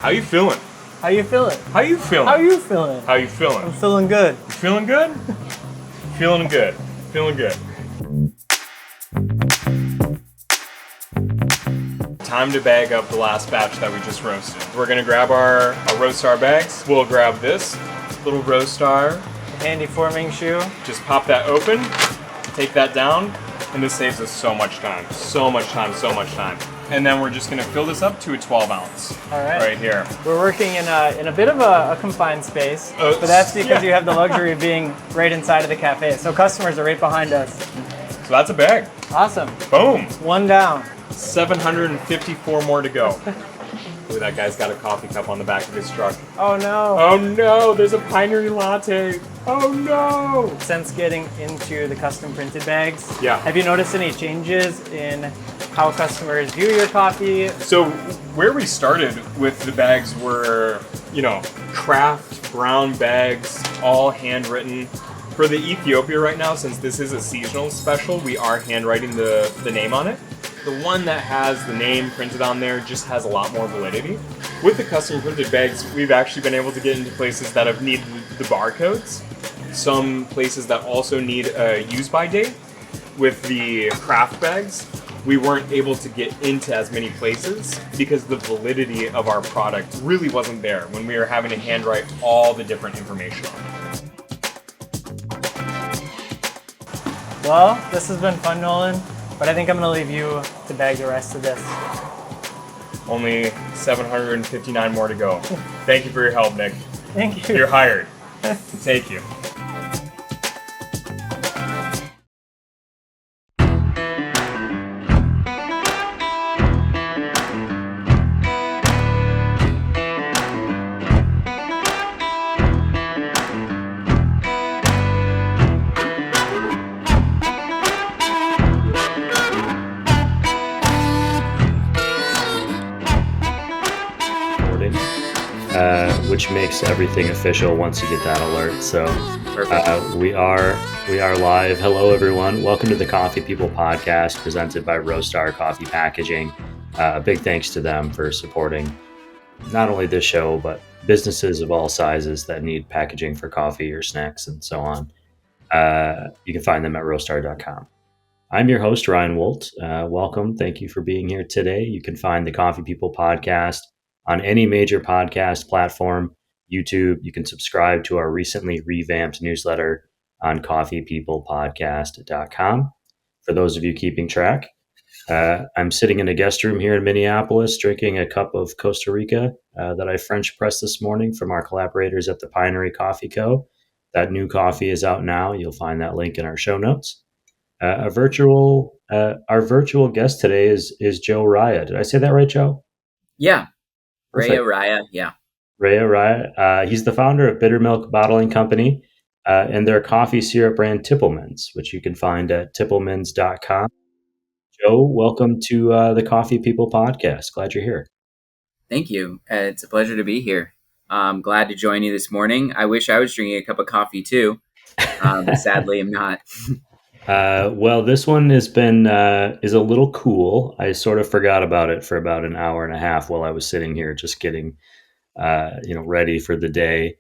How you feeling? How you feeling? How you feeling? How you feeling? How you feeling? I'm feeling good. You feeling good? Feeling good. Feeling good. Time to bag up the last batch that we just roasted. We're gonna grab our Roastar bags. We'll grab this little Roastar. Handy forming shoe. Just pop that open, take that down, and this saves us so much time. So much time, so much time. And then we're just gonna fill this up to a 12 ounce. All right. Right here. We're working in a bit of a confined space, but that's because you have the luxury of being right inside of the cafe. So customers are right behind us. So that's a bag. Awesome. Boom. One down. 754 more to go. Ooh, that guy's got a coffee cup on the back of his truck. Oh no. Oh no, there's a pinery latte. Oh no. Since getting into the custom printed bags, Yeah. have you noticed any changes in how customers view your coffee? So where we started with the bags were, craft brown bags, all handwritten. For the Ethiopia right now, since this is a seasonal special, we are handwriting the name on it. The one that has the name printed on there just has a lot more validity. With the custom printed bags, we've actually been able to get into places that have needed the barcodes. Some places that also need a use by date. With the craft bags, we weren't able to get into as many places because the validity of our product really wasn't there when we were having to handwrite all the different information on it. Well, this has been fun, Nolan, but I think I'm gonna leave you to bag the rest of this. Only 759 more to go. Thank you for your help, Nick. Thank you. You're hired. Thank you. Which makes everything official once you get that alert. So we are live. Hello, everyone. Welcome to the Coffee People podcast presented by Roastar Coffee Packaging. A big thanks to them for supporting not only this show, but businesses of all sizes that need packaging for coffee or snacks and so on. You can find them at roastar.com. I'm your host, Ryan Woldt. Welcome. Thank you for being here today. You can find the Coffee People podcast on any major podcast platform, YouTube. You can subscribe to our recently revamped newsletter on coffeepeoplepodcast.com. For those of you keeping track, I'm sitting in a guest room here in Minneapolis, drinking a cup of Costa Rica that I French pressed this morning from our collaborators at the Pinery Coffee Co. That new coffee is out now. You'll find that link in our show notes. Our virtual guest today is Joe Raya. Did I say that right, Joe? Yeah. Perfect. Raya, yeah. Raya. He's the founder of Bittermilk Bottling Company and their coffee syrup brand Tippleman's, which you can find at tipplemans.com. Joe, welcome to the Coffee People podcast. Glad you're here. Thank you. It's a pleasure to be here. I'm glad to join you this morning. I wish I was drinking a cup of coffee too. Sadly, I'm not. Well, this one is a little cool. I sort of forgot about it for about an hour and a half while I was sitting here just getting, ready for the day.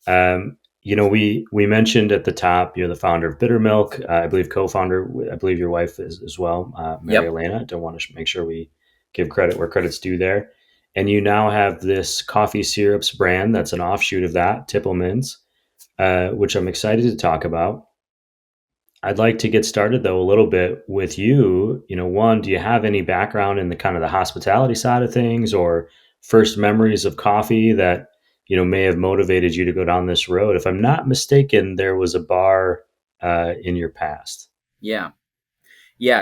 We mentioned at the top, you're the founder of Bittermilk. I believe co-founder. I believe your wife is as well, Marea. Don't want to make sure we give credit where credit's due there. And you now have this coffee syrups brand that's an offshoot of that, Tippleman's, which I'm excited to talk about. I'd like to get started, though, a little bit with you. One, do you have any background in the kind of the hospitality side of things or first memories of coffee that, may have motivated you to go down this road? If I'm not mistaken, there was a bar in your past. Yeah.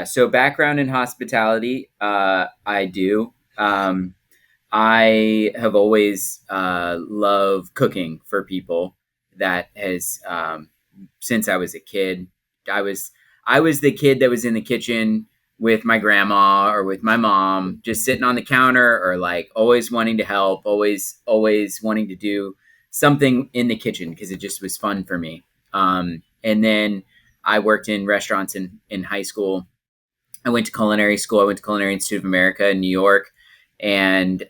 So background in hospitality, I do. I have always loved cooking for people. That has, since I was a kid. I was the kid that was in the kitchen with my grandma or with my mom, just sitting on the counter or like always wanting to help, always wanting to do something in the kitchen because it just was fun for me. And then I worked in restaurants in high school. I went to culinary school. I went to Culinary Institute of America in New York. And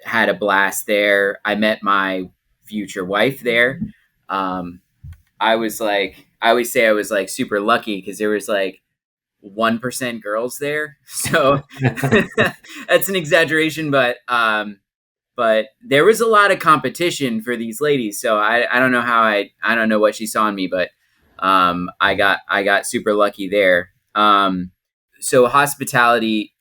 had a blast there. I met my future wife there. I always say I was like super lucky because there was like 1% girls there. So that's an exaggeration, but there was a lot of competition for these ladies. So I don't know how I don't know what she saw in me, but I got super lucky there. So hospitality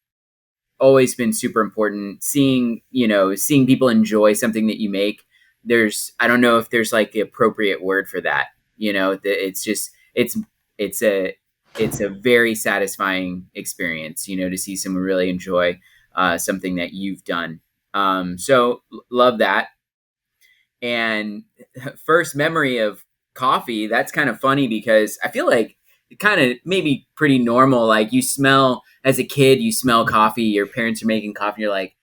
always been super important. Seeing people enjoy something that you make. I don't know if there's like the appropriate word for that. It's just it's a it's a very satisfying experience. To see someone really enjoy something that you've done. So love that. And first memory of coffee, that's kind of funny because I feel like it kind of maybe pretty normal. Like as a kid, you smell coffee, your parents are making coffee, and you're like,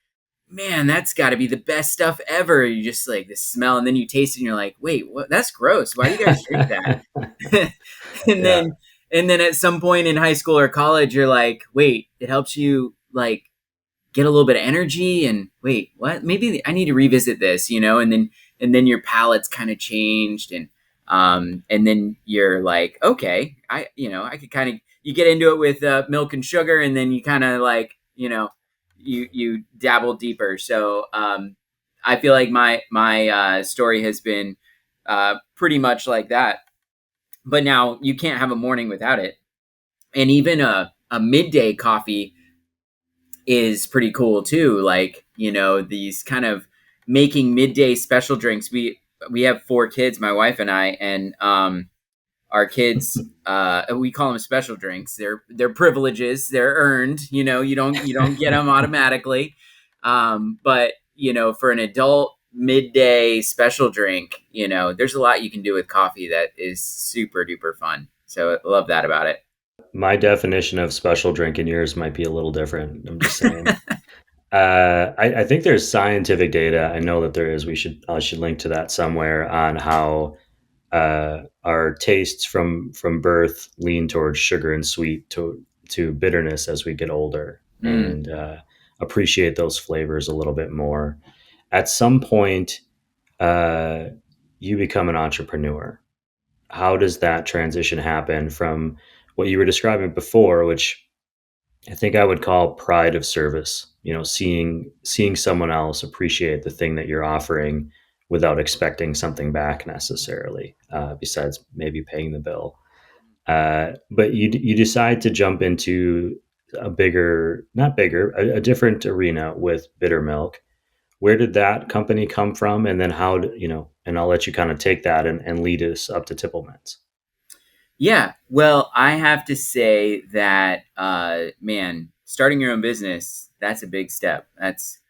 man, that's got to be the best stuff ever. You just like the smell, and then you taste it and you're like, wait, what? That's gross. Why do you guys drink that? and Yeah. then at some point in high school or college, you're like, wait, it helps you like get a little bit of energy, and wait, what? Maybe I need to revisit this, and then your palate's kind of changed, and then you're like, okay, I could kind of, you get into it with milk and sugar, and then you kind of like, you dabble deeper. So I feel like my story has been pretty much like that. But now you can't have a morning without it, and even a midday coffee is pretty cool too. Like, these kind of making midday special drinks. We have 4 kids, my wife and I, and our kids, we call them special drinks. They're privileges. They're earned. You don't get them automatically. But for an adult midday special drink, there's a lot you can do with coffee that is super duper fun. So I love that about it. My definition of special drink and yours might be a little different. I'm just saying. I think there's scientific data. I know that there is. I should link to that somewhere on how our tastes from birth lean towards sugar and sweet to bitterness as we get older, and appreciate those flavors a little bit more. At some point, you become an entrepreneur. How does that transition happen from what you were describing before, which I think I would call pride of service, seeing someone else appreciate the thing that you're offering without expecting something back necessarily, besides maybe paying the bill. But you decide to jump into a different arena with Bittermilk. Where did that company come from? And then and I'll let you kind of take that and lead us up to Tippleman's. Yeah, well, I have to say that, man, starting your own business, that's a big step. That's,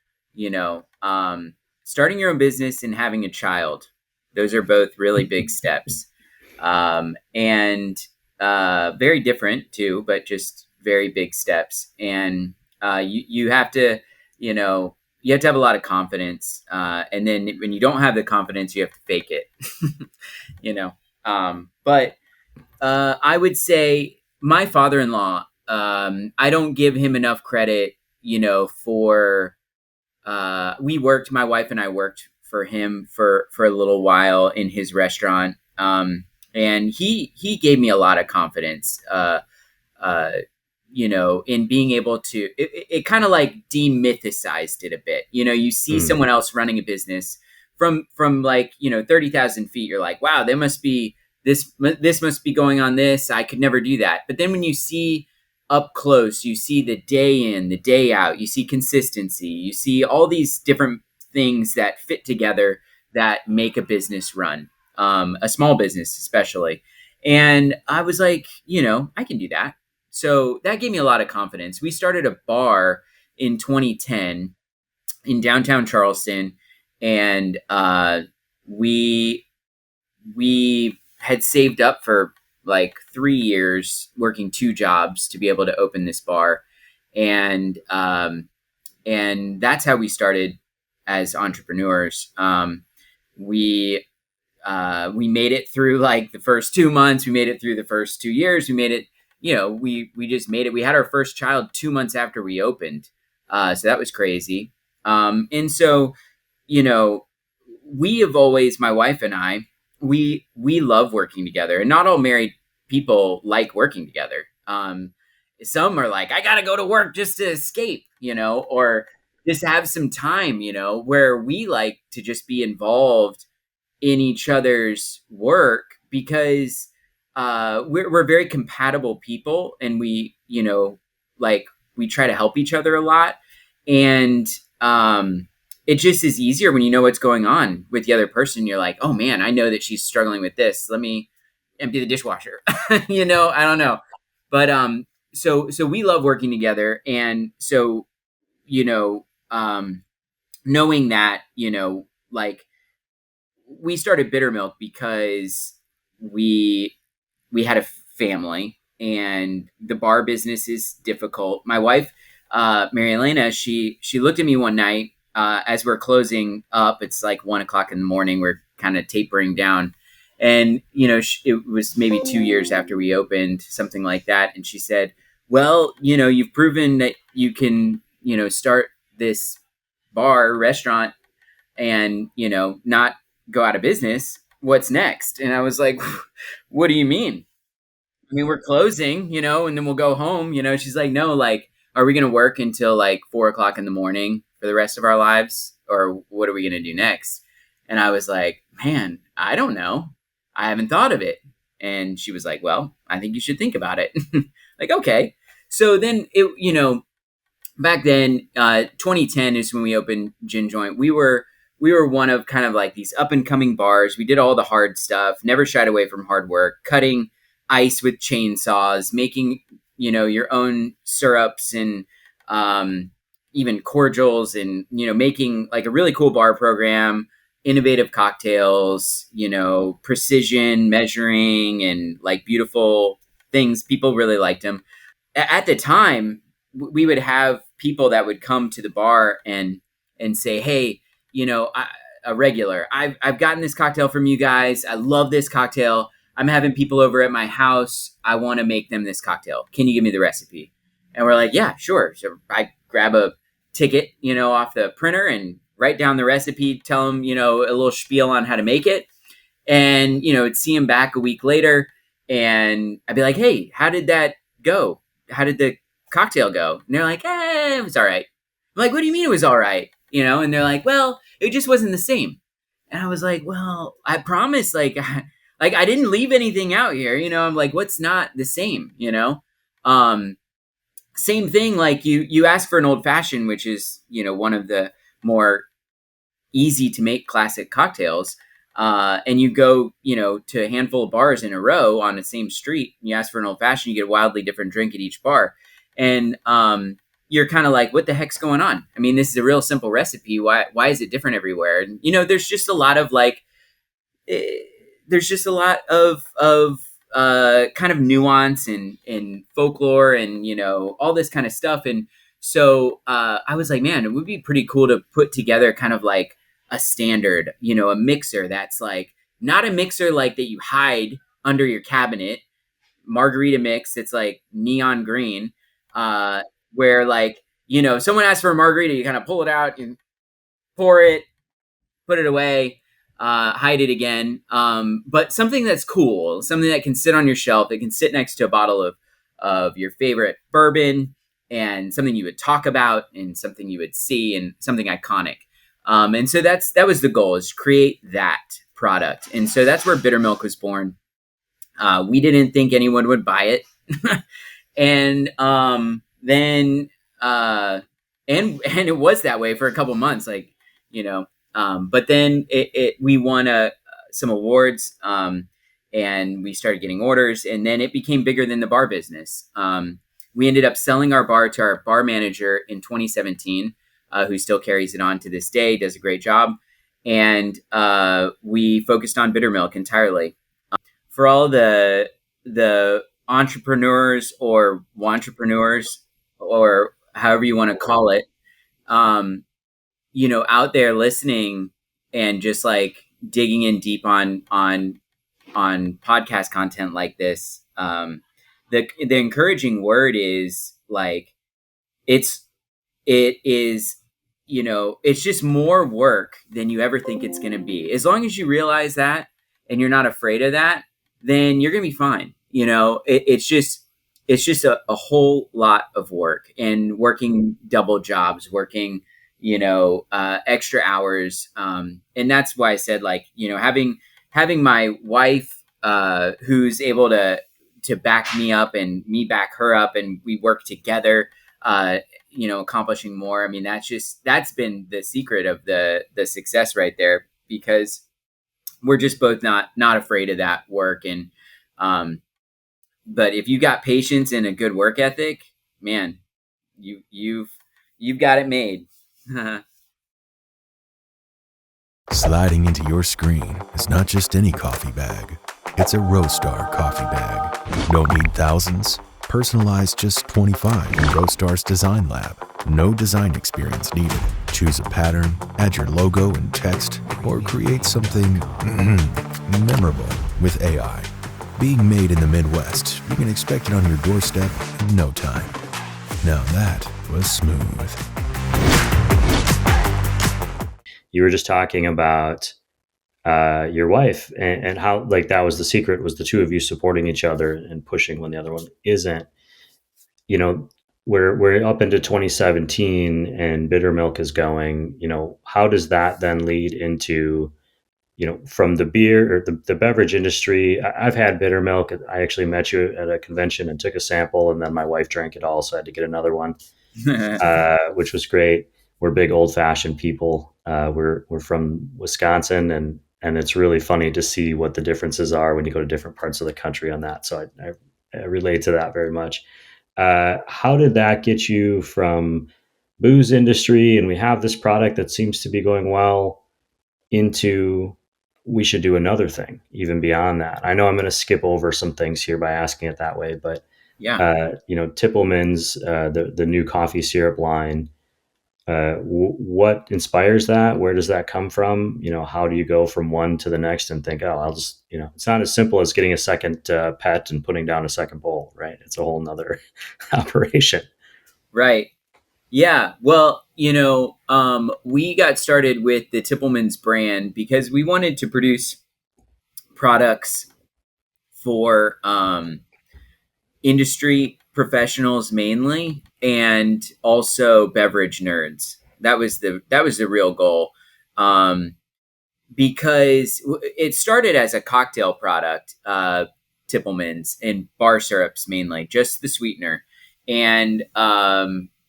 starting your own business and having a child. Those are both really big steps. And very different too, but just very big steps. And you have to, you have to have a lot of confidence. And then when you don't have the confidence, you have to fake it, but I would say my father-in-law, I don't give him enough credit, for, my wife and I worked for him for a little while in his restaurant. And he gave me a lot of confidence, in being able to, it kind of like demythicized it a bit. You see someone else running a business from like, 30,000 feet, you're like, wow, this must be going on this. I could never do that. But then when you see up close, you see the day in, the day out, you see consistency, you see all these different things that fit together that make a business run, a small business especially. And I was like, I can do that. So that gave me a lot of confidence. We started a bar in 2010 in downtown Charleston, and we had saved up for like 3 years working 2 jobs to be able to open this bar. And that's how we started as entrepreneurs. We made it through like the first 2 months. We made it through the first 2 years. We made it, we just made it. We had our first child 2 months after we opened. So that was crazy. And so, we have always, my wife and I, we love working together, and not all married people like working together. Some are like, I got to go to work just to escape, or just have some time, where we like to just be involved in each other's work because we're very compatible people, and like we try to help each other a lot. And it just is easier when you know what's going on with the other person. You're like, oh man, I know that she's struggling with this. Let me empty the dishwasher. I don't know. But so we love working together. And so, knowing that, like we started Bittermilk because we had a family, and the bar business is difficult. My wife, Mary Elena, she looked at me one night as we're closing up. It's like 1:00 in the morning. We're kind of tapering down, and it was maybe 2 years after we opened, something like that. And she said, "Well, you've proven that you can, start this restaurant, and not go out of business. What's next?" And I was like, "What do you mean? I mean, we're closing, and then we'll go home." She's like, "No, like, are we going to work until like 4:00 in the morning for the rest of our lives? Or what are we going to do next?" And I was like, "Man, I don't know. I haven't thought of it." And she was like, "Well, I think you should think about it." Like, okay. So then back then, 2010 is when we opened Gin Joint. We were one of kind of like these up and coming bars. We did all the hard stuff, never shied away from hard work, cutting ice with chainsaws, making, your own syrups, and even cordials, and, making like a really cool bar program, innovative cocktails, precision measuring, and like beautiful things. People really liked them. At the time, we would have people that would come to the bar and say, "Hey, a regular, I've gotten this cocktail from you guys. I love this cocktail. I'm having people over at my house. I want to make them this cocktail. Can you give me the recipe?" And we're like, "Yeah, sure." So I grab a ticket, off the printer and write down the recipe, tell them, a little spiel on how to make it. And, I'd see them back a week later, and I'd be like, "Hey, how did that go? How did the cocktail go?" And they're like, "It was all right." I'm like, "What do you mean it was all right?" And they're like, "Well, it just wasn't the same." And I was like, "Well, I promise, like I didn't leave anything out here." I'm like, "What's not the same?" Same thing. Like you ask for an old fashioned, which is, one of the more easy to make classic cocktails. And you go, to a handful of bars in a row on the same street, and you ask for an old fashioned, you get a wildly different drink at each bar. And you're kind of like, what the heck's going on? I mean, this is a real simple recipe. Why is it different everywhere? And, there's just a lot of like, kind of nuance and folklore and, all this kind of stuff. And so I was like, man, it would be pretty cool to put together kind of like a standard, a mixer that's like not a mixer like that you hide under your cabinet, margarita mix. It's like neon green, where like, someone asks for a margarita, you kind of pull it out and pour it, put it away, hide it again. But something that's cool, something that can sit on your shelf, that can sit next to a bottle of your favorite bourbon, and something you would talk about, and something you would see, and something iconic. And so that was the goal, is create that product. And so that's where Bittermilk was born. We didn't think anyone would buy it. And then and it was that way for a couple months, like, but then we won some awards, and we started getting orders, and then it became bigger than the bar business. We ended up selling our bar to our bar manager in 2017, who still carries it on to this day, does a great job. And we focused on Bittermilk entirely. For all the entrepreneurs or wantrepreneurs, or however you want to call it, out there listening and just like digging in deep on podcast content like this, the encouraging word is like, it is it's just more work than you ever think it's going to be. As long as you realize that and you're not afraid of that, then you're going to be fine. It's just a whole lot of work, and working double jobs, working, extra hours. And that's why I said, like, having my wife, who's able to back me up and me back her up, and we work together, accomplishing more. I mean, that's been the secret of the success right there, because we're just both not afraid of that work. And, but if you got patience and a good work ethic, man, you've got it made. Sliding into your screen is not just any coffee bag. It's a Roastar coffee bag. Don't need thousands. Personalized just 25 in Roastar's Design Lab. No design experience needed. Choose a pattern, add your logo and text, or create something memorable with AI. Being made in the Midwest, you can expect it on your doorstep in no time. Now that was smooth. You were just talking about your wife and how, like, that was the secret, was the two of you supporting each other and pushing when the other one isn't. We're up into 2017 and Bittermilk is going. How does that then lead into, from the beer or the beverage industry? I've had Bittermilk. I actually met you at a convention and took a sample, and then my wife drank it all, so I had to get another one, which was great. We're big old fashioned people. We're from Wisconsin, and it's really funny to see what the differences are when you go to different parts of the country on that. So I relate to that very much. How did that get you from booze industry, and we have this product that seems to be going well, into we should do another thing even beyond that? I know I'm going to skip over some things here by asking it that way, but Yeah. Tippleman's, the new coffee syrup line, what inspires that? Where does that come from? How do you go from one to the next and think, oh, I'll just, it's not as simple as getting a second pet and putting down a second bowl, right? It's a whole nother operation. Right. Yeah. Well, we got started with the Tippleman's brand because we wanted to produce products for industry professionals mainly, and also beverage nerds. That was the real goal. Because it started as a cocktail product, Tippleman's, and bar syrups mainly, just the sweetener. And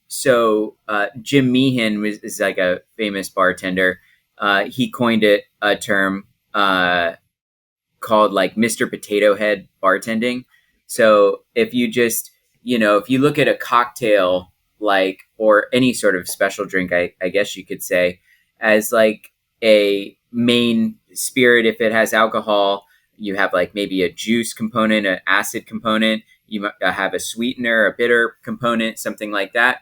so Jim Meehan is like a famous bartender. He coined a term called like Mr. Potato Head bartending. So if you just, if you look at a cocktail, like, or any sort of special drink, I guess you could say, as like a main spirit, if it has alcohol, you have like maybe a juice component, an acid component, you might have a sweetener, a bitter component, something like that.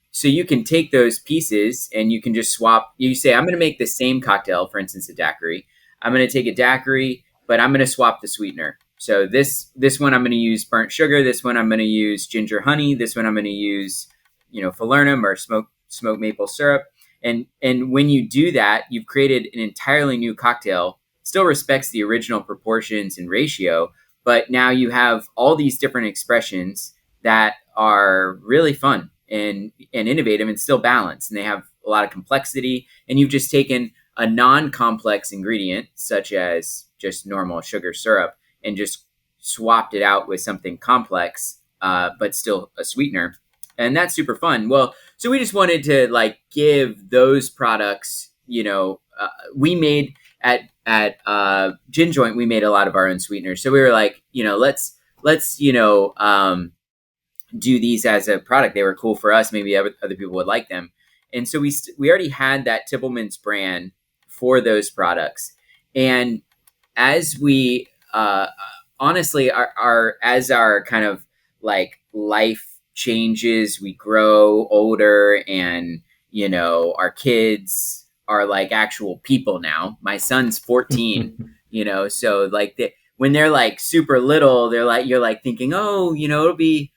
So you can take those pieces and you can just swap. You say, I'm going to make the same cocktail, for instance, a daiquiri. I'm going to take a daiquiri, but I'm going to swap the sweetener. So this one I'm going to use burnt sugar. This one I'm going to use ginger honey. This one I'm going to use, falernum or smoked maple syrup. And when you do that, you've created an entirely new cocktail. Still respects the original proportions and ratio, but now you have all these different expressions that are really fun and innovative and still balanced. And they have a lot of complexity. And you've just taken a non-complex ingredient, such as just normal sugar syrup, and just swapped it out with something complex, but still a sweetener. And that's super fun. Well, so we just wanted to like give those products, we made at Gin Joint, we made a lot of our own sweeteners. So we were like, let's do these as a product. They were cool for us. Maybe other people would like them. And so we already had that Tippleman's brand for those products. And as we, honestly, as our kind of like life changes, we grow older, and our kids are like actual people now. My son's 14, so like when they're like super little, they're like, you're like thinking, oh, it'll be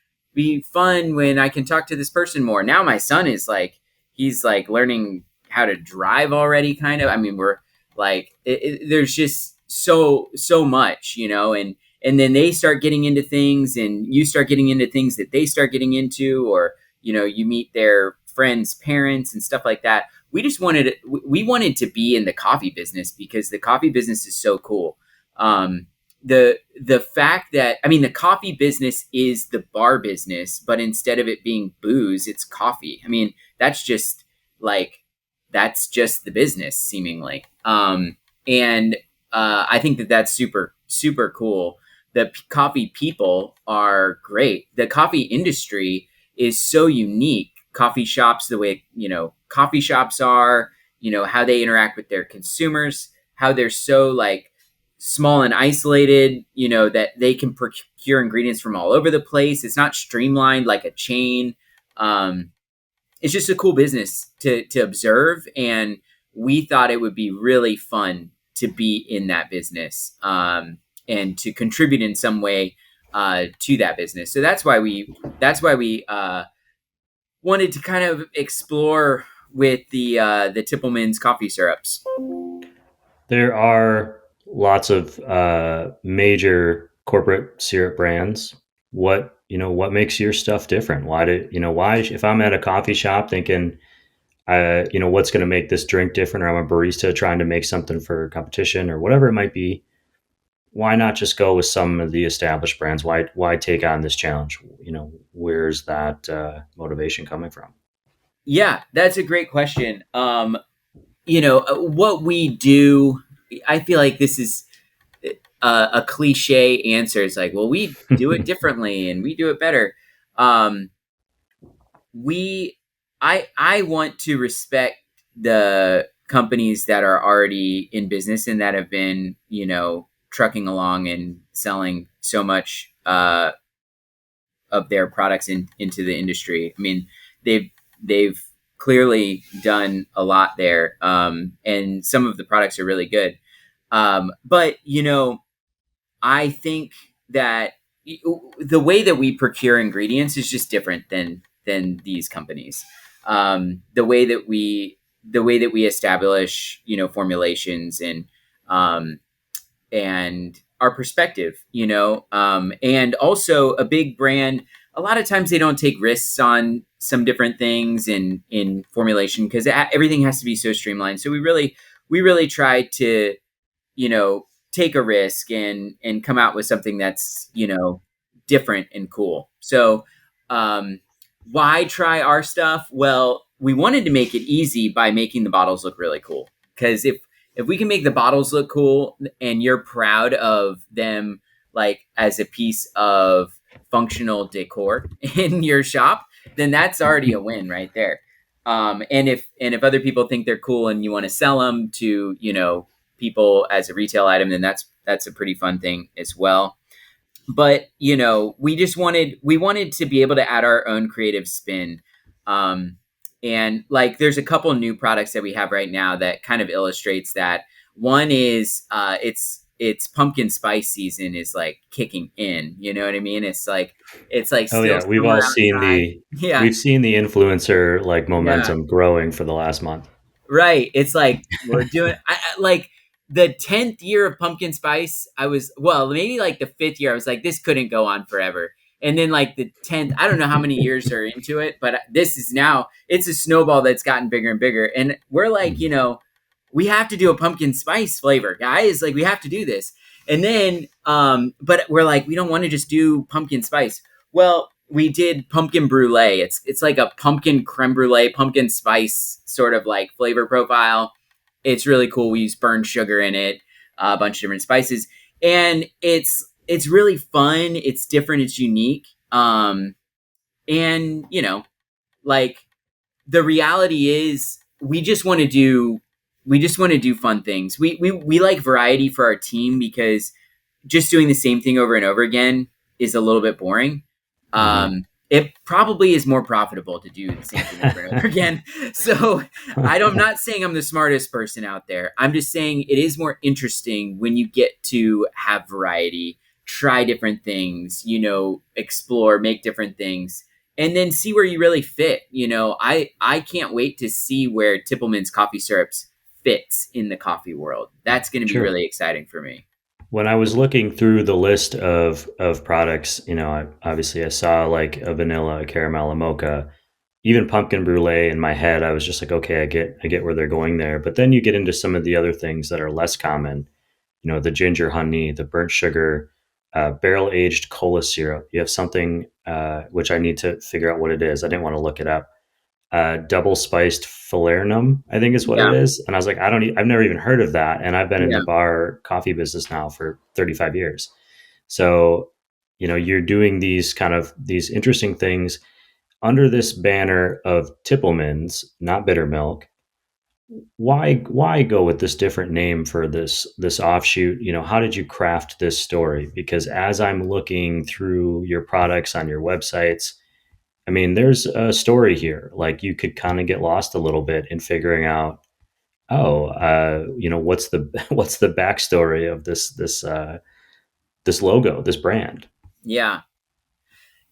fun when I can talk to this person more. Now my son is like, he's like learning how to drive already, kind of. I mean, we're like, there's just so much, and then they start getting into things, and you start getting into things that they start getting into, or you meet their friends' parents and stuff like that. We wanted to be in the coffee business because the coffee business is so cool. The fact that, I mean, the coffee business is the bar business, but instead of it being booze, it's coffee. I mean, that's just the business seemingly. And I think that that's super, super cool. The coffee people are great. The coffee industry is so unique. Coffee shops, the way, coffee shops are, how they interact with their consumers, how they're so like small and isolated, that they can procure ingredients from all over the place. It's not streamlined like a chain. It's just a cool business to observe. And we thought it would be really fun to be in that business, and to contribute in some way to that business. So that's why we wanted to kind of explore with the Tippleman's coffee syrups. There are lots of major corporate syrup brands. What makes your stuff different? Why if I'm at a coffee shop thinking, what's going to make this drink different, or I'm a barista trying to make something for competition or whatever it might be, why not just go with some of the established brands? Why take on this challenge? Where's that motivation coming from? Yeah, that's a great question. What we do, I feel like this is a cliche answer. It's like, well, we do it differently and we do it better. I want to respect the companies that are already in business and that have been, trucking along and selling so much of their products into the industry. I mean, they've clearly done a lot there, and some of the products are really good. But I think that the way that we procure ingredients is just different than these companies. The way that we establish, formulations and our perspective, and also a big brand. A lot of times they don't take risks on some different things in formulation because everything has to be so streamlined. So we really try to, take a risk and come out with something that's, different and cool. So why try our stuff? Well, we wanted to make it easy by making the bottles look really cool. Because if we can make the bottles look cool and you're proud of them, like as a piece of functional decor in your shop, then that's already a win right there. And if other people think they're cool and you want to sell them to, people as a retail item, then that's a pretty fun thing as well. But, we wanted to be able to add our own creative spin. And like, there's a couple new products that we have right now that kind of illustrates that. One is, it's pumpkin spice season is like kicking in, you know what I mean? It's like, oh yeah, we've all seen we've seen the influencer like momentum growing for the last month. Right. It's like, we're doing, like the 10th year of pumpkin spice, maybe like the 5th year, I was like, this couldn't go on forever. And then like the 10th, I don't know how many years are into it, but this is now, it's a snowball that's gotten bigger and bigger. And we're like, we have to do a pumpkin spice flavor, guys. Like, we have to do this. And then, but we're like, we don't want to just do pumpkin spice. Well, we did pumpkin brulee. It's like a pumpkin creme brulee, pumpkin spice sort of like flavor profile. It's really cool. We use burnt sugar in it, a bunch of different spices. And it's really fun. It's different. It's unique. And, like, the reality is we just want to do fun things. We like variety for our team because just doing the same thing over and over again is a little bit boring. It probably is more profitable to do the same thing over and over again. So I'm not saying I'm the smartest person out there. I'm just saying it is more interesting when you get to have variety, try different things, explore, make different things. and then see where you really fit. I can't wait to see where Tippleman's coffee syrups fits in the coffee world. That's going to be Sure. really exciting for me. When I was looking through the list of products, I saw like a vanilla, a caramel, a mocha, even pumpkin brulee. In my head, I was just like, okay, I get where they're going there. But then you get into some of the other things that are less common. The ginger honey, the burnt sugar, barrel aged cola syrup. You have something which I need to figure out what it is. I didn't want to look it up. Double spiced falernum, I think is what it Yeah. is. And I was like, I've never even heard of that. And I've been in Yeah. the bar coffee business now for 35 years. So, you're doing these interesting things under this banner of Tippleman's, not Bittermilk. Why go with this different name for this offshoot? How did you craft this story? Because as I'm looking through your products on your websites, I mean, there's a story here. Like you could kind of get lost a little bit in figuring out, oh, what's the what's the backstory of this logo, this brand? Yeah.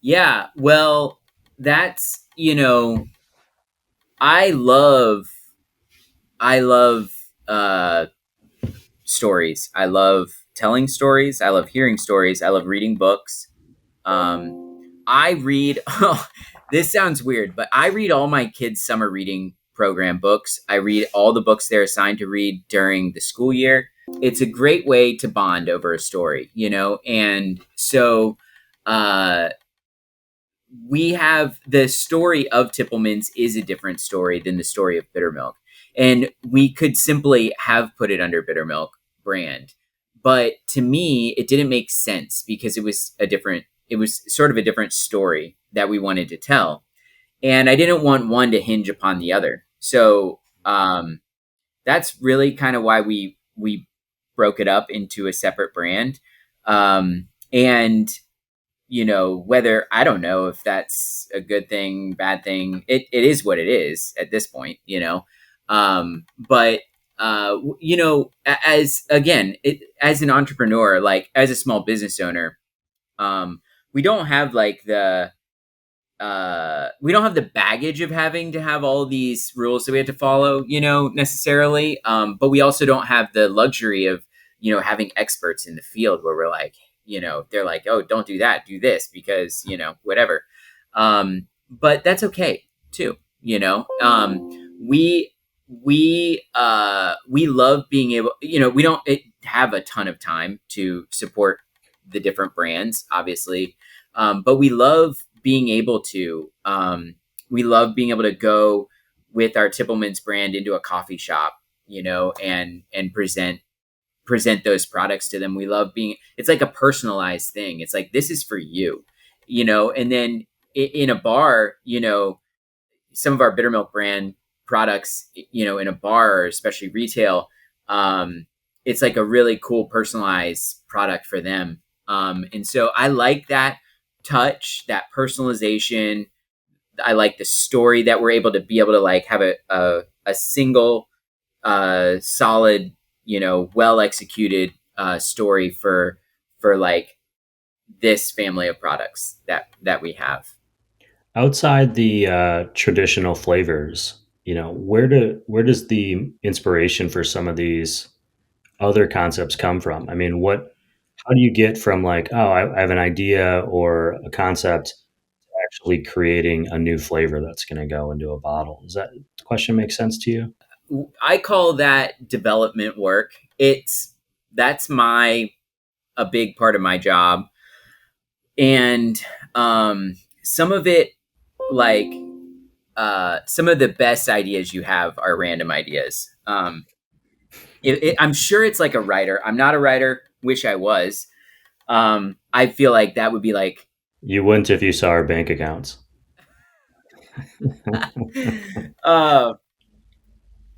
Yeah. Well, that's, I love, I love, stories. I love telling stories. I love hearing stories. I love reading books. I read, oh, this sounds weird, but I read all my kids' summer reading program books. I read all the books they're assigned to read during the school year. It's a great way to bond over a story, and so uh, we have the story of Tippleman's is a different story than the story of Bittermilk. And we could simply have put it under Bittermilk brand. But to me, it didn't make sense because it was sort of a different story that we wanted to tell. And I didn't want one to hinge upon the other. So that's really kind of why we broke it up into a separate brand. And whether, I don't know if that's a good thing, bad thing. It is what it is at this point, but as an entrepreneur, like as a small business owner, we don't have like we don't have the baggage of having to have all these rules that we have to follow, necessarily. But we also don't have the luxury of, having experts in the field where we're like, they're like, oh, don't do that, do this because, whatever. But that's okay too. We love being able, we don't have a ton of time to support the different brands, obviously. But we love being able to, go with our Tippleman's brand into a coffee shop, and present those products to them. We love it's like a personalized thing. It's like, this is for you, and then in a bar, some of our Bittermilk brand products, in a bar, or especially retail, it's like a really cool personalized product for them. And so I like that touch, that personalization. I like the story that we're able to like have a single, solid, well executed story for like this family of products that we have. Outside the traditional flavors, where does the inspiration for some of these other concepts come from? I mean, how do you get from like, oh, I have an idea or a concept to actually creating a new flavor that's going to go into a bottle? Does that question make sense to you? I call that development work. That's a big part of my job. And some of it, like some of the best ideas you have are random ideas. I'm sure it's like a writer. I'm not a writer. Wish I was. I feel like that would be like, You wouldn't if you saw our bank accounts.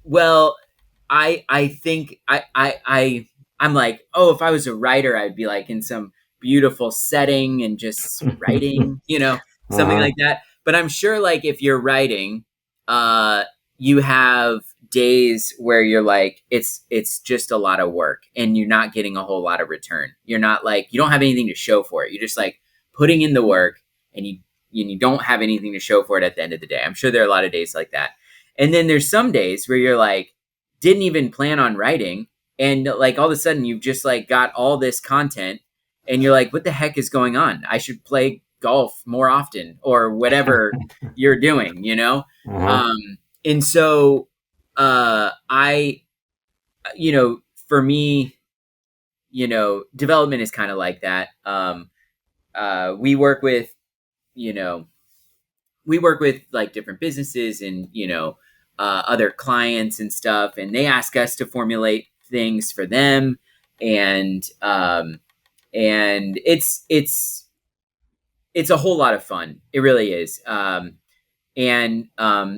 well, I think I'm like, oh, if I was a writer, I'd be like in some beautiful setting and just writing, something like that. But I'm sure, like, if you're writing, you have days where you're like, it's just a lot of work and you're not getting a whole lot of return. You're not like, you don't have anything to show for it. You're just like putting in the work and you don't have anything to show for it at the end of the day. I'm sure there are a lot of days like that. And then there's some days where you're like, didn't even plan on writing. And like all of a sudden you've just like got all this content and you're like, what the heck is going on? I should play golf more often or whatever you're doing, you know? Uh-huh. And so for me, development is kind of like that. We work with, like different businesses and, other clients and stuff, and they ask us to formulate things for them. And it's a whole lot of fun. It really is. And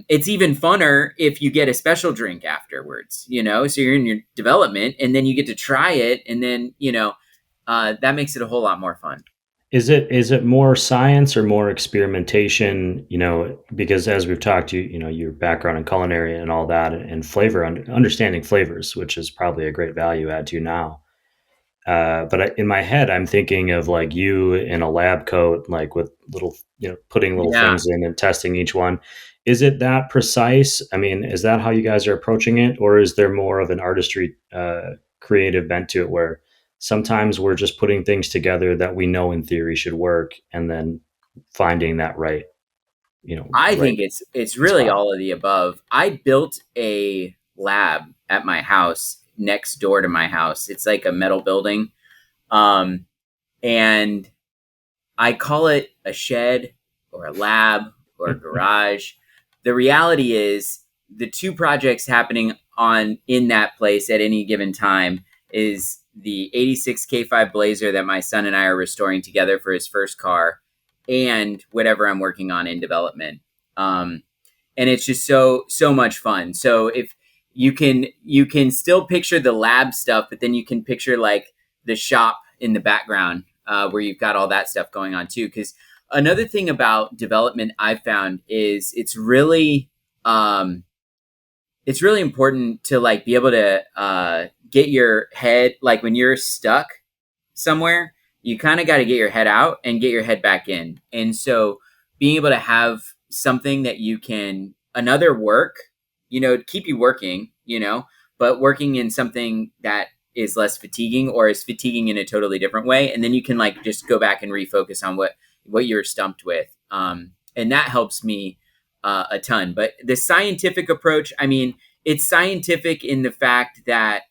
it's even funner if you get a special drink afterwards, so you're in your development and then you get to try it. And then, that makes it a whole lot more fun. Is it more science or more experimentation? Because as we've talked to your background in culinary and all that, and flavor, understanding flavors, which is probably a great value add to you now. In my head, I'm thinking of like you in a lab coat, like with little, putting little things in and testing each one. Is it that precise? I mean, is that how you guys are approaching it? Or is there more of an artistry, creative bent to it where sometimes we're just putting things together that we know in theory should work and then finding that right, I think it's really all of the above. I built a lab at my house next door to my house. It's like a metal building. And I call it a shed or a lab or a garage. The reality is the two projects happening in that place at any given time is the 86 K5 Blazer that my son and I are restoring together for his first car and whatever I'm working on in development. And it's just so much fun. So if you can still picture the lab stuff, but then you can picture like the shop in the background where you've got all that stuff going on too. Because another thing about development I've found is it's really important to like be able to get your head, like when you're stuck somewhere, you kind of got to get your head out and get your head back in. And so being able to have something that you can, another work, keep you working, but working in something that is less fatiguing or is fatiguing in a totally different way. And then you can like just go back and refocus on what you're stumped with. And that helps me a ton. But the scientific approach, I mean, it's scientific in the fact that,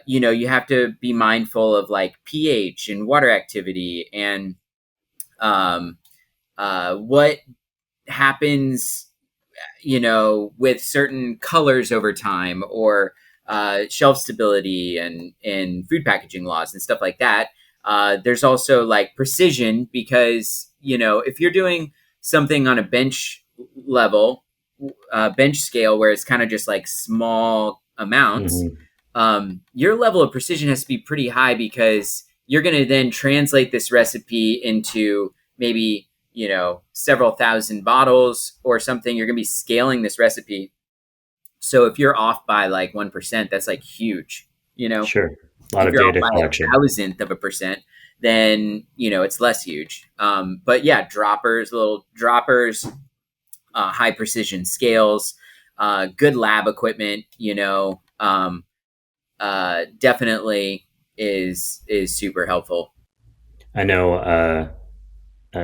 you have to be mindful of like pH and water activity and what happens, with certain colors over time or shelf stability and food packaging laws and stuff like that. There's also like precision because, if you're doing something on a bench level, bench scale where it's kind of just like small amounts, your level of precision has to be pretty high because you're going to then translate this recipe into maybe, several thousand bottles or something. You're going to be scaling this recipe. So if you're off by like 1%, that's like huge, Sure. A lot if of you're data off by collection. 1,000%, then, it's less huge. But yeah, little droppers, high precision scales, good lab equipment, definitely is super helpful. I know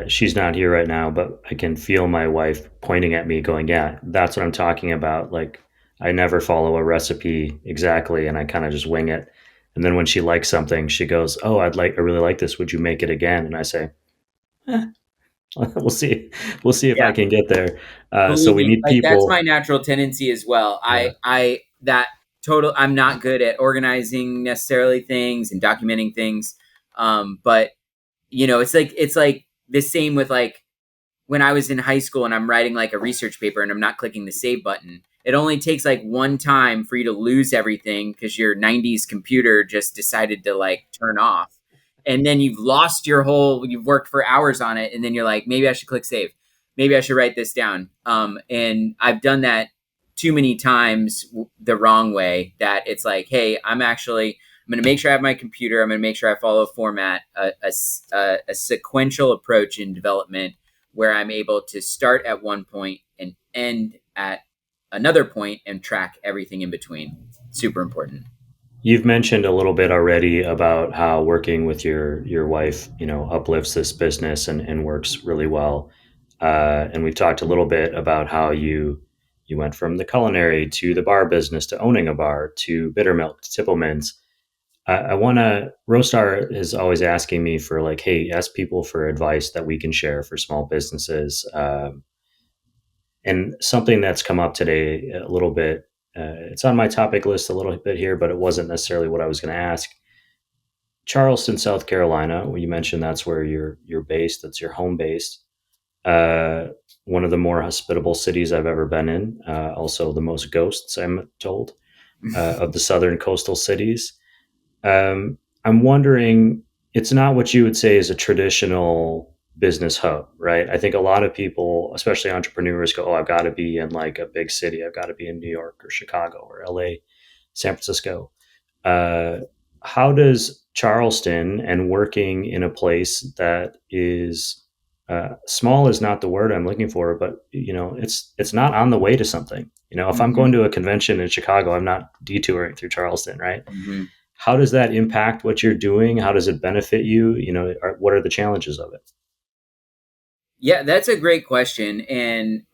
she's not here right now, but I can feel my wife pointing at me going, yeah, that's what I'm talking about. Like I never follow a recipe exactly and I kind of just wing it. And then when she likes something, she goes, oh, I really like this. Would you make it again? And I say, we'll see. We'll see if I can get there. So Believe we me, need like that's people. my natural tendency as well. Yeah. I'm not good at organizing necessarily things and documenting things. But it's like the same with like when I was in high school and I'm writing like a research paper and I'm not clicking the save button. It only takes like one time for you to lose everything because your 90s computer just decided to like turn off. And then you've worked for hours on it. And then you're like, maybe I should click save. Maybe I should write this down. And I've done that too many times the wrong way that it's like, hey, I'm going to make sure I have my computer. I'm going to make sure I follow a format, a sequential approach in development where I'm able to start at one point and end at another point and track everything in between. Super important. You've mentioned a little bit already about how working with your wife, uplifts this business and works really well. And we've talked a little bit about how you went from the culinary to the bar business to owning a bar to Bittermilk to Tippleman's. I want to. Roastar is always asking me for like, hey, ask people for advice that we can share for small businesses. And something that's come up today a little bit. It's on my topic list a little bit here, but it wasn't necessarily what I was going to ask. Charleston, South Carolina. You mentioned that's where you're based. That's your home base. Uh, One of the more hospitable cities I've ever been in. Also, the most ghosts, I'm told, of the southern coastal cities. I'm wondering, it's not what you would say is a traditional business hub, right? I think a lot of people, especially entrepreneurs, go, "Oh, I've got to be in like a big city. I've got to be in New York or Chicago or LA, San Francisco." Uh, how does Charleston and working in a place that is small is not the word I'm looking for, but it's not on the way to something. If I'm going to a convention in Chicago, I'm not detouring through Charleston, right? Mm-hmm. How does that impact what you're doing? How does it benefit you? What are the challenges of it? Yeah, that's a great question. And,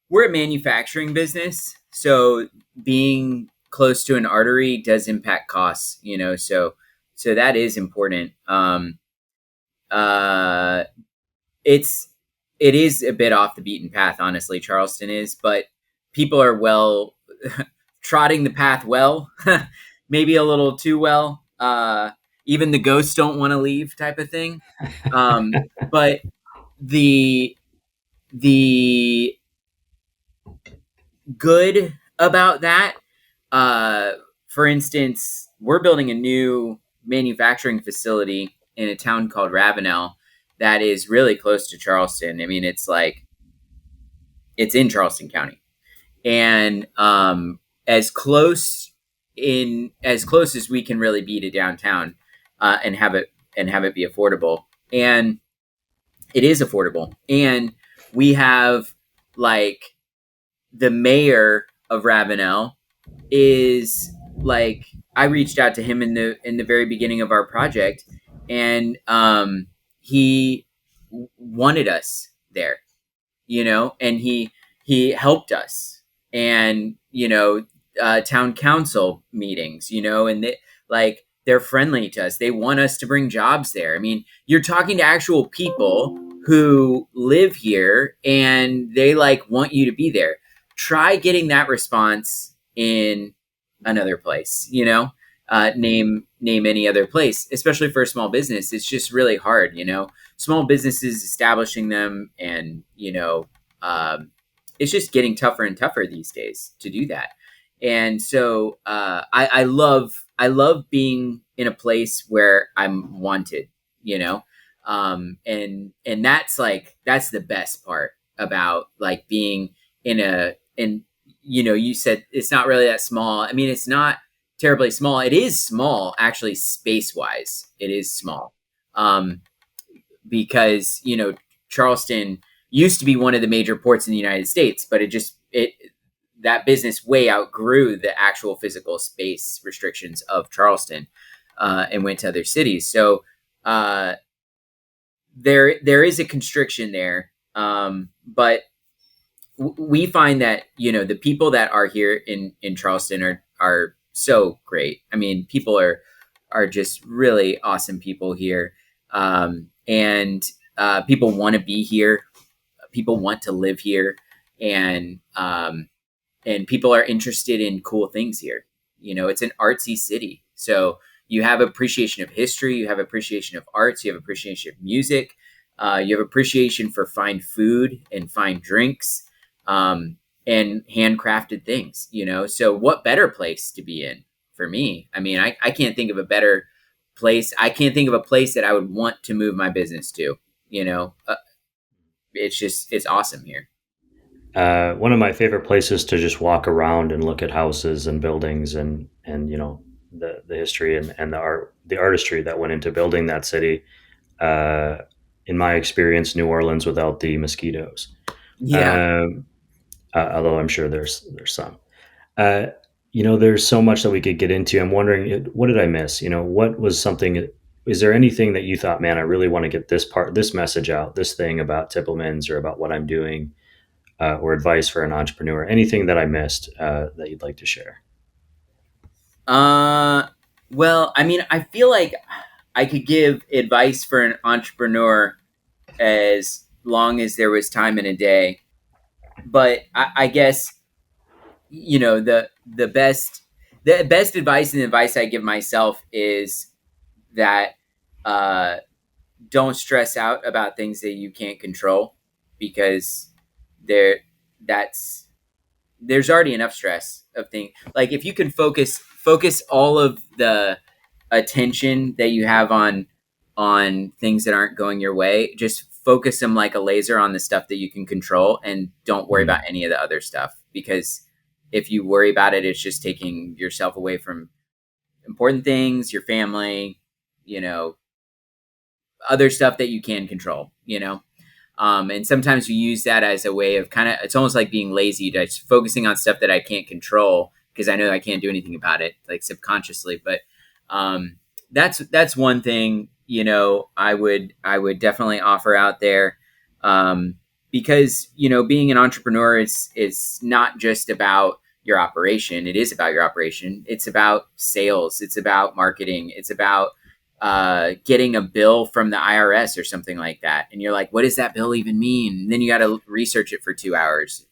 we're a manufacturing business. So being close to an artery does impact costs, so that is important. It is a bit off the beaten path, honestly, Charleston is, but people are trotting the path well, maybe a little too well. Even the ghosts don't want to leave, type of thing. But the good about that, for instance, we're building a new manufacturing facility in a town called Ravenel that is really close to Charleston. I mean, it's in Charleston County, and as close as we can really be to downtown, and have it be affordable. And it is affordable. And we have the mayor of Ravenel is I reached out to him in the very beginning of our project, and he wanted us there, and he helped us, and town council meetings, and they're friendly to us. They want us to bring jobs there. I mean, you're talking to actual people who live here, and they want you to be there. Try getting that response in another place, name any other place, especially for a small business. It's just really hard, small businesses, establishing them, and, it's just getting tougher and tougher these days to do that. And so I love being in a place where I'm wanted, and that's the best part about being you said it's not really that small. I mean, it's not terribly small. It is small, actually, space wise. It is small, because Charleston used to be one of the major ports in the United States, but that business way outgrew the actual physical space restrictions of Charleston, and went to other cities. So there is a constriction there, but we find that the people that are here in Charleston are so great. I mean, people are just really awesome people here, and people want to be here. People want to live here, and people are interested in cool things here. It's an artsy city, so you have appreciation of history, you have appreciation of arts, you have appreciation of music, you have appreciation for fine food and fine drinks, and handcrafted things. So what better place to be in for me? I mean, I can't think of a better place. I can't think of a place that I would want to move my business to. It's awesome here. One of my favorite places to just walk around and look at houses and buildings and the history and the artistry that went into building that city. in my experience, New Orleans without the mosquitoes. Yeah. Um, although I'm sure there's some. Uh, there's so much that we could get into. I'm wondering, what did I miss? What was something? Is there anything that you thought, man, I really want to get this message out, this thing about Tippleman's or about what I'm doing, or advice for an entrepreneur? Anything that I missed that you'd like to share? Well, I mean, I feel like I could give advice for an entrepreneur as long as there was time in a day. But I guess, the best advice and advice I give myself is that uh, don't stress out about things that you can't control, because there that's there's already enough stress of things. Like, if you can focus all of the attention that you have on things that aren't going your way, just focus them like a laser on the stuff that you can control, and don't worry about any of the other stuff, because if you worry about it, it's just taking yourself away from important things, your family, other stuff that you can control. And sometimes you use that as a way of it's almost like being lazy, just focusing on stuff that I can't control because I know I can't do anything about it, like subconsciously. But that's one thing, I would definitely offer out there. Because, being an entrepreneur is not just about your operation. It is about your operation. It's about sales. It's about marketing. It's about getting a bill from the IRS or something like that. And you're like, what does that bill even mean? And then you got to research it for 2 hours.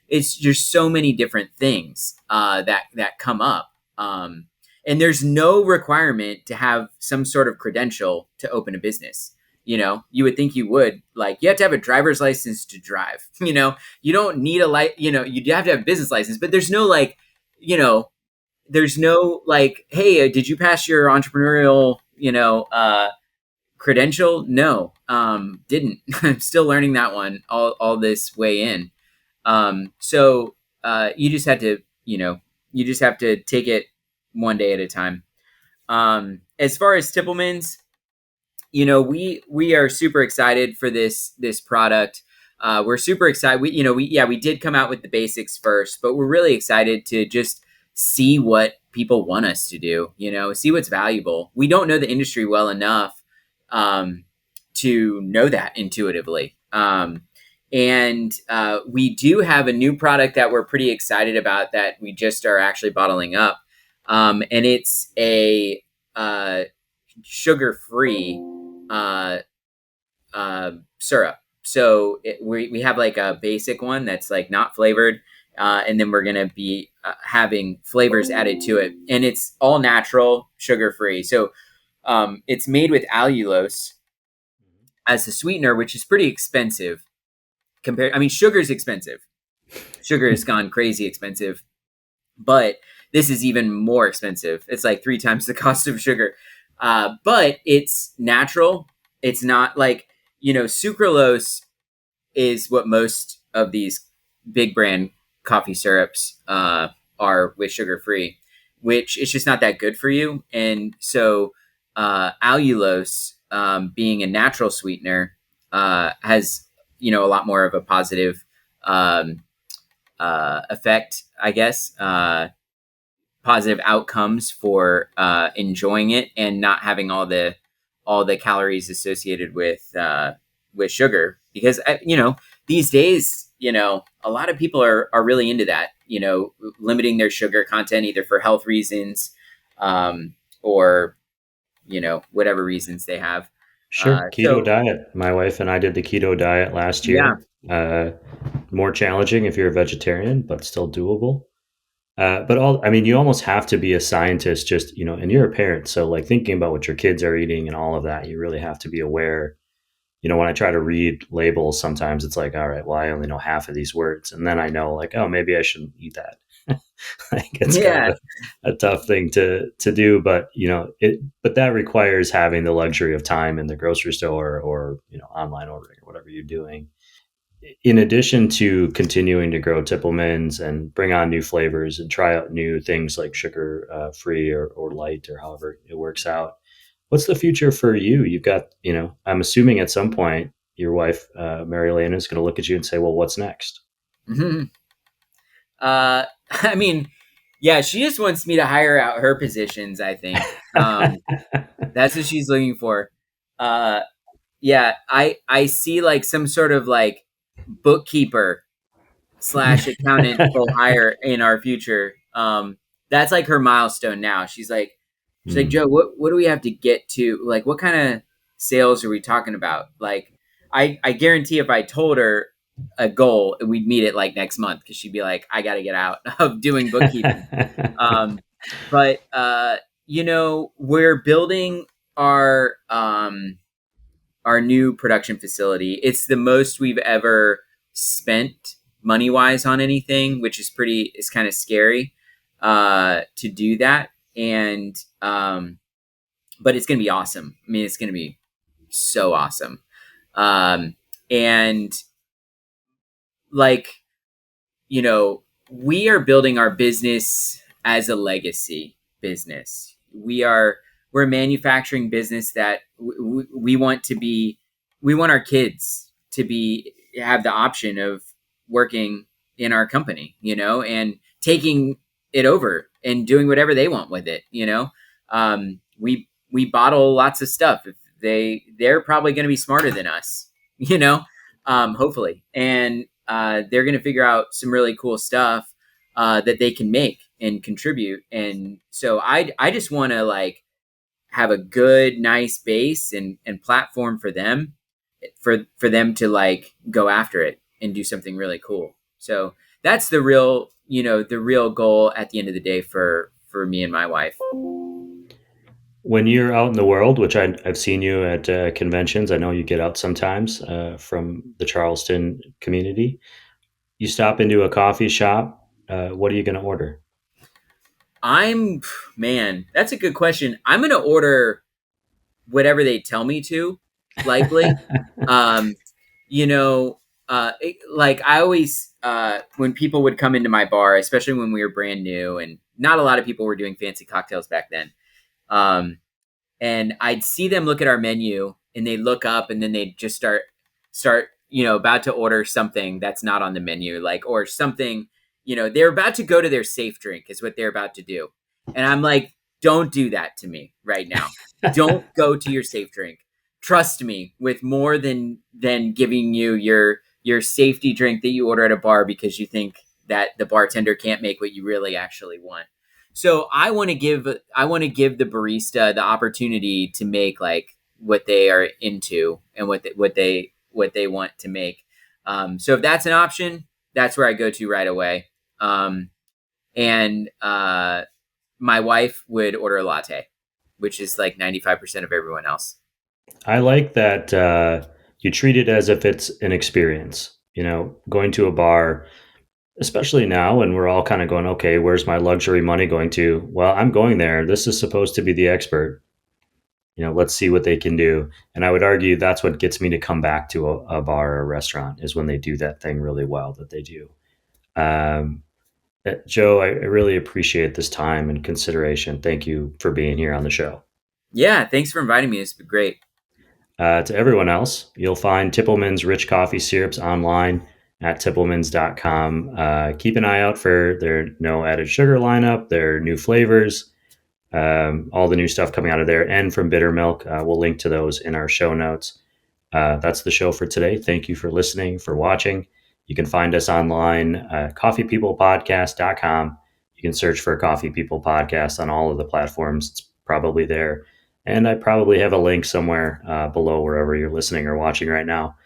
It's just so many different things that come up. And there's no requirement to have some sort of credential to open a business. You would think you would, like, you have to have a driver's license to drive. You don't need you have to have a business license, but there's no hey, did you pass your entrepreneurial, credential? No, didn't. I'm still learning that one all this way in. So you just have to take it one day at a time. As far as Tippleman's, we are super excited for this product. We're super excited. We did come out with the basics first, but we're really excited to just see what people want us to do, see what's valuable. We don't know the industry well enough to know that intuitively. And we do have a new product that we're pretty excited about that we just are actually bottling up. And it's a sugar-free syrup. So we have like a basic one that's like not flavored. And then we're going to be having flavors added to it. And it's all natural, sugar-free. So it's made with allulose as the sweetener, which is pretty expensive. Sugar is expensive. Sugar has gone crazy expensive. But this is even more expensive. It's like 3 times the cost of sugar. But it's natural. It's not like, sucralose is what most of these big brand coffee syrups are with sugar-free, which is just not that good for you. And so allulose, being a natural sweetener, has, a lot more of a positive effect, I guess, positive outcomes for enjoying it and not having all the calories associated with sugar. Because these days, a lot of people are really into that, limiting their sugar content either for health reasons or whatever reasons they have. Sure. Keto diet. My wife and I did the keto diet last year. Yeah. More challenging if you're a vegetarian, but still doable. You almost have to be a scientist and you're a parent. So like thinking about what your kids are eating and all of that, you really have to be aware. When I try to read labels, sometimes it's like, all right, well, I only know half of these words. And then I know like, oh, maybe I shouldn't eat that. It's kind of a tough thing to do, but but that requires having the luxury of time in the grocery store or, online ordering or whatever you're doing. In addition to continuing to grow Tippleman's and bring on new flavors and try out new things like sugar free or light or however it works out, what's the future for you? You've got, I'm assuming at some point your wife, Mary Lane, is going to look at you and say, well, what's next? Mm-hmm. I mean, yeah, she just wants me to hire out her positions, I think. That's what she's looking for. Yeah, I see like some sort of like bookkeeper / accountant will hire in our future. That's like her milestone now. She's like, Joe, what do we have to get to? Like, what kind of sales are we talking about? Like, I guarantee if I told her a goal, we'd meet it like next month, because she'd be like, I got to get out of doing bookkeeping. But we're building our new production facility. It's the most we've ever spent money wise on anything, which is it's kind of scary to do that. And but it's gonna be awesome. I mean, it's gonna be so awesome. And like, we are building our business as a legacy business. We're a manufacturing business that we want our kids to have the option of working in our company, and taking it over and doing whatever they want with it. We bottle lots of stuff. They're probably going to be smarter than us, hopefully. And they're going to figure out some really cool stuff that they can make and contribute. And so I just want to like have a good, nice base and platform for them, for them to like go after it and do something really cool. So that's the real goal at the end of the day for me and my wife. When you're out in the world, which I've seen you at conventions, I know you get out sometimes from the Charleston community. You stop into a coffee shop. What are you going to order? That's a good question. I'm going to order whatever they tell me to, likely. Like I always, when people would come into my bar, especially when we were brand new and not a lot of people were doing fancy cocktails back then. And I'd see them look at our menu and they'd look up and then they'd just start, about to order something that's not on the menu, like, or something, they're about to go to their safe drink is what they're about to do. And I'm like, don't do that to me right now. Don't go to your safe drink. Trust me with more than giving you your safety drink that you order at a bar because you think that the bartender can't make what you really actually want. So I want to give the barista the opportunity to make like what they are into and what they want to make. So if that's an option, that's where I go to right away. My wife would order a latte, which is like 95% of everyone else. I like that you treat it as if it's an experience, going to a bar, especially now when we're all kind of going, okay, where's my luxury money going to? Well, I'm going there. This is supposed to be the expert. Let's see what they can do. And I would argue that's what gets me to come back to a bar or a restaurant, is when they do that thing really well that they do. Joe, I really appreciate this time and consideration. Thank you for being here on the show. Yeah, thanks for inviting me. It's been great. To everyone else, you'll find Tippleman's Rich Coffee Syrups online at tipplemans.com. Keep an eye out for their no added sugar lineup, their new flavors, all the new stuff coming out of there, and from Bittermilk. We'll link to those in our show notes. That's the show for today. Thank you for listening, for watching. You can find us online, coffeepeoplepodcast.com. You can search for Coffee People Podcast on all of the platforms. It's probably there. And I probably have a link somewhere below wherever you're listening or watching right now.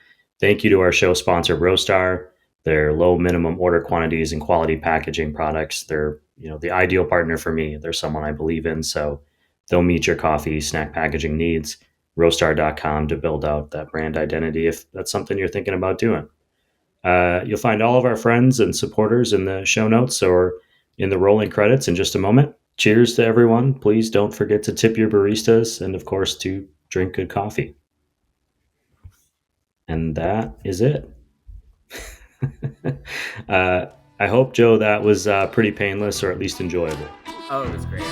Thank you to our show sponsor, Roastar. Their low minimum order quantities and quality packaging products. They're, the ideal partner for me. They're someone I believe in. So they'll meet your coffee, snack packaging needs. Roastar.com to build out that brand identity if that's something you're thinking about doing. You'll find all of our friends and supporters in the show notes or in the rolling credits in just a moment. Cheers to everyone. Please don't forget to tip your baristas and, of course, to drink good coffee. And that is it. I hope, Joe, that was pretty painless or at least enjoyable. Oh, it was great.